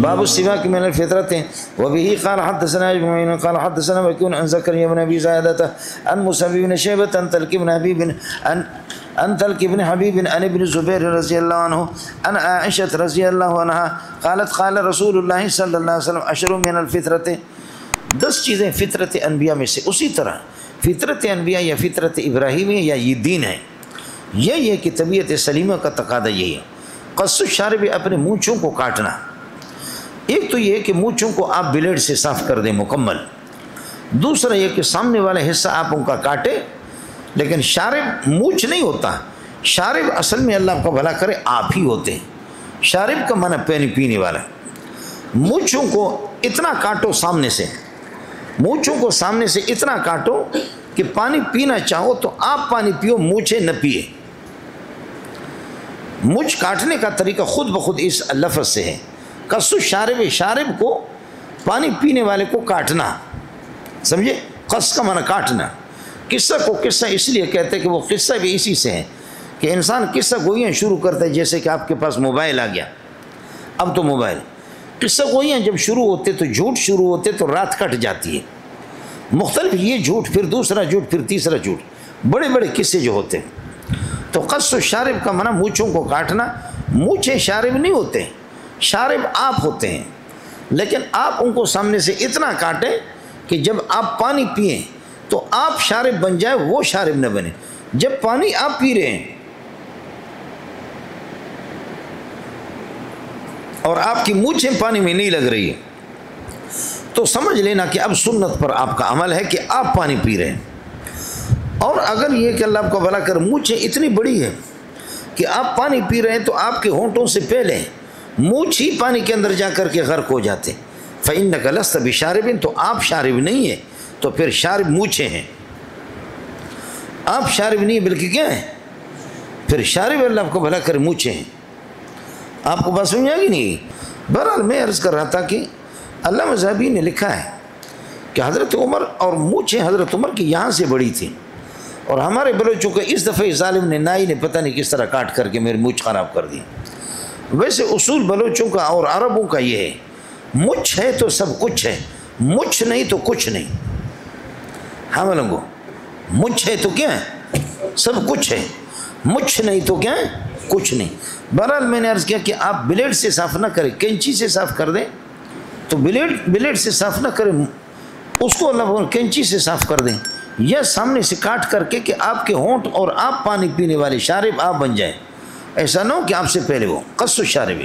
باب السواک من الفطرة وبه قال حدثنا ابن معين قال حدثنا وكيع عن زكريا بن ابي زائدة عن موسى بن شيبة عن طلق بن حبيب عن طلق بن حبيب عن ابن زبير رضي الله عنه عن عائشة رضي الله عنها قالت قال رسول الله صلی اللہ علیہ وسلم 10 من الفطرة 10 چیزیں فطرت انبیاء میں سے. اسی طرح فطرت انبیاء یا فطرت ابراہیمی یا یہ دین ہے، یہی ہے کہ طبیعت سلیمہ کا تقاضا یہی ہے. قص الشارب اپنے مونچھوں کو کاٹنا. ایک تو یہ ہے کہ مونچھوں کو آپ بلیڈ سے صاف کر دیں مکمل. دوسرا یہ کہ سامنے والا حصہ آپ ان کا کاٹے، لیکن شارب مونچھ نہیں ہوتا. شارب اصل میں اللہ کا بھلا کرے آپ ہی ہوتے ہیں. شارب کا معنی پانی پینے والا. مونچھوں کو اتنا کاٹو سامنے سے، مونچھوں کو سامنے سے اتنا کاٹو کہ پانی پینا چاہو تو آپ پانی پیو، مونچھے نہ پیے. مونچھ کاٹنے کا طریقہ خود بخود اس لفظ سے ہے. قص الشارب، شارب کو پانی پینے والے کو کاٹنا، سمجھے؟ قص کا معنی کاٹنا. قصہ کو قصہ اس لیے کہتے ہیں کہ وہ قصہ بھی اسی سے ہے کہ انسان قصہ گوئیاں شروع کرتا ہے. جیسے کہ آپ کے پاس موبائل آ گیا، اب تو موبائل، قصہ گوئیاں جب شروع ہوتے تو جھوٹ شروع ہوتے تو رات کٹ جاتی ہے. مختلف یہ جھوٹ، پھر دوسرا جھوٹ، پھر تیسرا جھوٹ، بڑے بڑے قصے جو ہوتے ہیں. تو قص الشارب کا معنی مونچھوں کو کاٹنا. مونچھیں شارب نہیں ہوتے، شارب آپ ہوتے ہیں، لیکن آپ ان کو سامنے سے اتنا کاٹیں کہ جب آپ پانی پئیں تو آپ شارب بن جائے، وہ شارب نہ بنے. جب پانی آپ پی رہے ہیں اور آپ کی مونچھیں پانی میں نہیں لگ رہی ہے تو سمجھ لینا کہ اب سنت پر آپ کا عمل ہے کہ آپ پانی پی رہے ہیں. اور اگر یہ کہ اللہ آپ کو بھلا کر مونچھیں اتنی بڑی ہے کہ آپ پانی پی رہے ہیں تو آپ کے ہونٹوں سے پہلے مونچھ ہی پانی کے اندر جا کر کے غرق ہو جاتے. فَإِنَّكَ لَسْتَ بِشَارِبٍ، تو آپ شارب نہیں ہے، تو پھر شارب مونچھیں ہیں. آپ شارب نہیں بلکہ کیا ہے؟ پھر شارب اللہ آپ کو بھلا کر مونچھیں ہیں. آپ کو بات سمجھ آگی نہیں؟ بہرحال میں عرض کر رہا تھا کہ علامہ ذہبی نے لکھا ہے کہ حضرت عمر اور مونچھیں حضرت عمر کی یہاں سے بڑی تھی، اور ہمارے بلوچوں کو اس دفعہ ظالم نے، نائی نے پتہ نہیں کس طرح کاٹ کر کے میری مونچھ خراب کر دی. ویسے اصول بلوچوں کا اور عربوں کا یہ ہے، مچھ ہے تو سب کچھ ہے، مچھ نہیں تو کچھ نہیں. ہاں ملنگو، مچھ ہے تو کیا ہے؟ سب کچھ ہے. مچھ نہیں تو کیا ہے؟ کچھ نہیں. بہرحال میں نے عرض کیا کہ آپ بلیڈ سے صاف نہ کریں، کینچی سے صاف کر دیں. تو بلیڈ سے صاف نہ کریں، اس کو اللہ کینچی سے صاف کر دیں، یا سامنے سے کاٹ کر کے کہ آپ کے ہونٹ اور آپ پانی پینے والے شارب آپ بن جائیں. ایسا نہ ہو کہ آپ سے پہلے وہ قص الشارب.